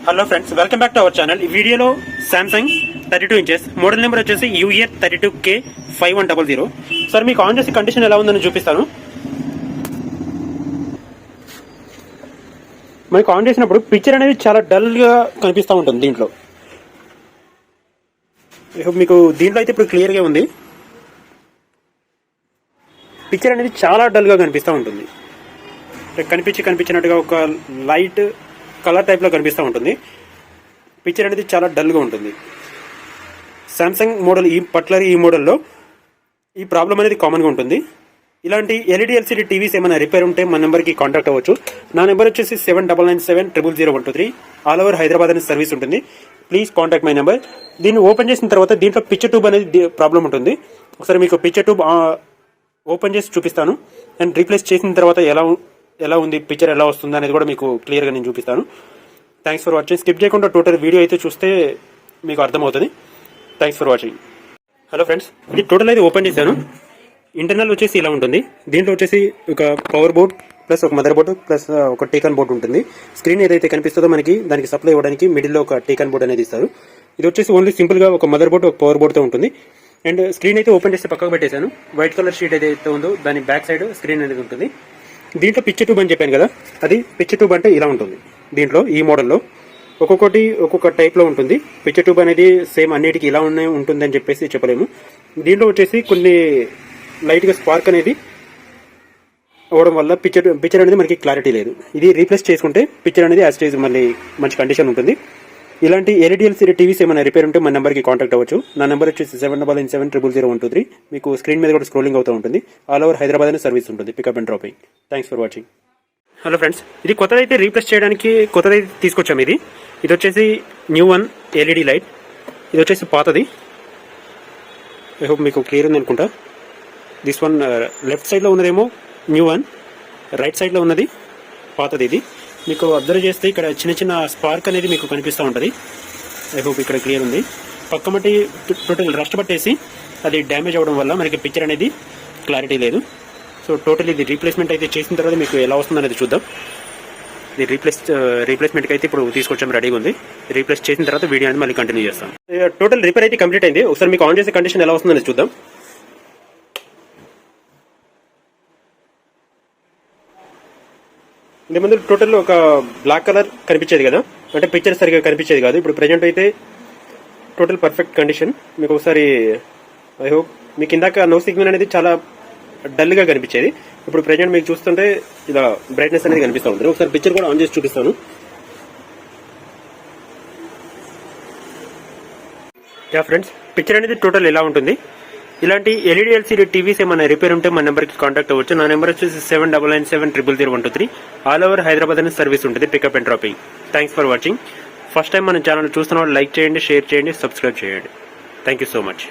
Hello friends, welcome back to our channel. ఈ వీడియోలో Samsung 32 inches model number వచ్చేసి UR32K5100. Sir మీకు on చేసి కండిషన్ ఎలా ఉందని చూపిస్తాను. మనకి ఆన్ చేసినప్పుడు పిక్చర్ అనేది చాలా డల్గా కనిపిస్తూ ఉంటుంది. దీంట్లో మీకు దీంట్లో అయితే ఇప్పుడు క్లియర్గా ఉంది. పిక్చర్ అనేది చాలా డల్గా కనిపిస్తూ ఉంటుంది. కనిపించినట్టుగా ఒక లైట్ కలర్ టైప్లో కనిపిస్తూ ఉంటుంది. పిక్చర్ అనేది చాలా డల్గా ఉంటుంది. సామ్సంగ్ మోడల్ ఈ మోడల్లో ఈ ప్రాబ్లం అనేది కామన్గా ఉంటుంది. ఇలాంటి ఎల్ఈడి ఎల్సీడీ టీవీస్ ఏమైనా రిపేర్ ఉంటే మన నెంబర్కి కాంటాక్ట్ అవ్వచ్చు. నా నెంబర్ వచ్చేసి 7997000123. ఆల్ ఓవర్ హైదరాబాద్ అనే సర్వీస్ ఉంటుంది. Please contact my number. దీన్ని ఓపెన్ చేసిన తర్వాత దీంట్లో పిక్చర్ ట్యూబ్ అనేది ప్రాబ్లం ఉంటుంది. ఒకసారి మీకు పిక్చర్ ట్యూబ్ ఓపెన్ చేసి చూపిస్తాను. అండ్ రీప్లేస్ చేసిన తర్వాత ఎలా ఉంది, పిక్చర్ ఎలా వస్తుంది అనేది కూడా మీకు క్లియర్గా నేను చూపిస్తాను. Thanks for watching. స్కిప్ చేయకుండా టోటల్ వీడియో అయితే చూస్తే మీకు అర్థమవుతుంది. Thanks for watching. Hello friends, ఇది టోటల్ అయితే ఓపెన్ చేశాను. ఇంటర్నల్ వచ్చేసి ఇలా ఉంటుంది. దీంట్లో వచ్చేసి ఒక పవర్ బోర్డ్ ప్లస్ ఒక మదర్ బోర్డు ప్లస్ ఒక టీకాన్ బోర్డు ఉంటుంది. స్క్రీన్ ఏదైతే కనిపిస్తుందో మనకి దానికి సప్లై ఇవ్వడానికి మిడిల్లో ఒక టీకాన్ బోర్డు అనేది ఇస్తారు. ఇది వచ్చేసి ఓన్లీ సింపుల్గా ఒక మదర్ బోర్డు ఒక పవర్ బోర్డుతో ఉంటుంది. అండ్ స్క్రీన్ అయితే ఓపెన్ చేసి పక్కకు పెట్టేశాను. వైట్ కలర్ షీట్ ఏదైతే ఉందో దాని బ్యాక్ సైడ్ స్క్రీన్ అనేది ఉంటుంది. దీంట్లో పిక్చర్ ట్యూబ్ అని చెప్పాను కదా, అది పిక్చర్ ట్యూబ్ అంటే ఇలా ఉంటుంది. దీంట్లో ఈ మోడల్లో ఒక్కొక్కటి ఒక్కొక్క టైప్లో ఉంటుంది. పిక్చర్ ట్యూబ్ అనేది సేమ్ అన్నిటికీ ఇలా ఉంటుంది అని చెప్పేసి చెప్పలేము. దీంట్లో వచ్చేసి కొన్ని లైట్గా స్పార్క్ అనేది అవ్వడం వల్ల పిక్చర్ అనేది మనకి క్లారిటీ లేదు. ఇది రీప్లేస్ చేసుకుంటే పిక్చర్ అనేది యాజ్ స్టేజ్ మళ్ళీ మంచి కండిషన్ ఉంటుంది. ఇలాంటి ఎల్ఈడి ఎల్సీడీ టీవీస్ ఏమైనా రిపేర్ ఉంటే మన నెంబర్కి కాంటాక్ట్ అవ్వచ్చు. నా నెంబర్ వచ్చేసి 7997000123. మీకు స్క్రీన్ మీద కూడా స్క్రోలింగ్ అవుతూ ఉంటుంది. ఆల్ ఓవర్ హైదరాబాద్ అనే సర్వీస్ ఉంటుంది, pickup and dropping. Thanks for watching. Hello friends, ఇది కొత్తదైతే రీప్లేస్ చేయడానికి కొత్తదైతే తీసుకొచ్చాము. ఇది వచ్చేసి న్యూ వన్ ఎల్ఈడి లైట్. ఇది వచ్చేసి పాతది. ఐ హోప్ మీకు క్లియర్ ఉంది అనుకుంటా. దిస్ వన్ లెఫ్ట్ సైడ్లో ఉన్నదేమో న్యూ వన్, రైట్ సైడ్లో ఉన్నది పాతది. ఇది మీకు అబ్జర్వ్ చేస్తే ఇక్కడ చిన్న చిన్న స్పార్క్ అనేది మీకు కనిపిస్తూ ఉంటుంది. ఐ హోప్ ఇక్కడ క్లియర్ ఉంది. పక్క మట్టి టోటల్ రస్ట్ పట్టేసి అది డ్యామేజ్ అవ్వడం వల్ల మనకి పిక్చర్ అనేది క్లారిటీ లేదు. సో టోటల్ ఇది రీప్లేస్మెంట్ అయితే చేసిన తర్వాత మీకు ఎలా వస్తుంది అనేది చూద్దాం. ఇది రీప్లేస్మెంట్కి అయితే ఇప్పుడు తీసుకొచ్చాం, రెడీగా ఉంది. రీప్లేస్ చేసిన తర్వాత వీడియో అనేది మళ్ళీ కంటిన్యూ చేస్తాం. టోటల్ రిపేర్ అయితే కంప్లీట్ అయింది. ఒకసారి మీకు ఆన్ చేసే కండిషన్ ఎలా వస్తుంది అనేది చూద్దాం. ఇంత ముందు టోటల్ ఒక బ్లాక్ కలర్ కనిపించేది కదా, అంటే పిక్చర్ సరిగా కనిపించేది కాదు. ఇప్పుడు ప్రజెంట్ అయితే టోటల్ పర్ఫెక్ట్ కండిషన్. మీకు ఒకసారి ఐ హోప్ మీకు ఇందాక నో సిగ్నల్ అనేది చాలా డల్గా కనిపించేది. ఇప్పుడు ప్రజెంట్ మీకు చూస్తుంటే ఇలా బ్రైట్నెస్ అనేది కనిపిస్తూ ఉంటుంది. ఒకసారి పిక్చర్ కూడా ఆన్ చేసి చూపిస్తాను. యా ఫ్రెండ్స్, పిక్చర్ అనేది టోటల్ ఎలా ఉంటుంది. ఇలాంటి ఎల్ఈడి ఎల్సీడీ టీవీస్ ఏమైనా రిపేర్ ఉంటే మన నెంబర్కి కాంటాక్ట్ అవ్వచ్చు. నా నెంబర్ వచ్చేసి 7997000123. ఆల్ ఓవర్ హైదరాబాద్ అనే సర్వీస్ ఉంటుంది, pickup and dropping. Thanks for watching. First time మన ఛానల్ చూస్తున్న వాళ్ళు లైక్ చేయండి, షేర్ చేయండి, సబ్స్క్రైబ్ చేయండి. Thank you so much.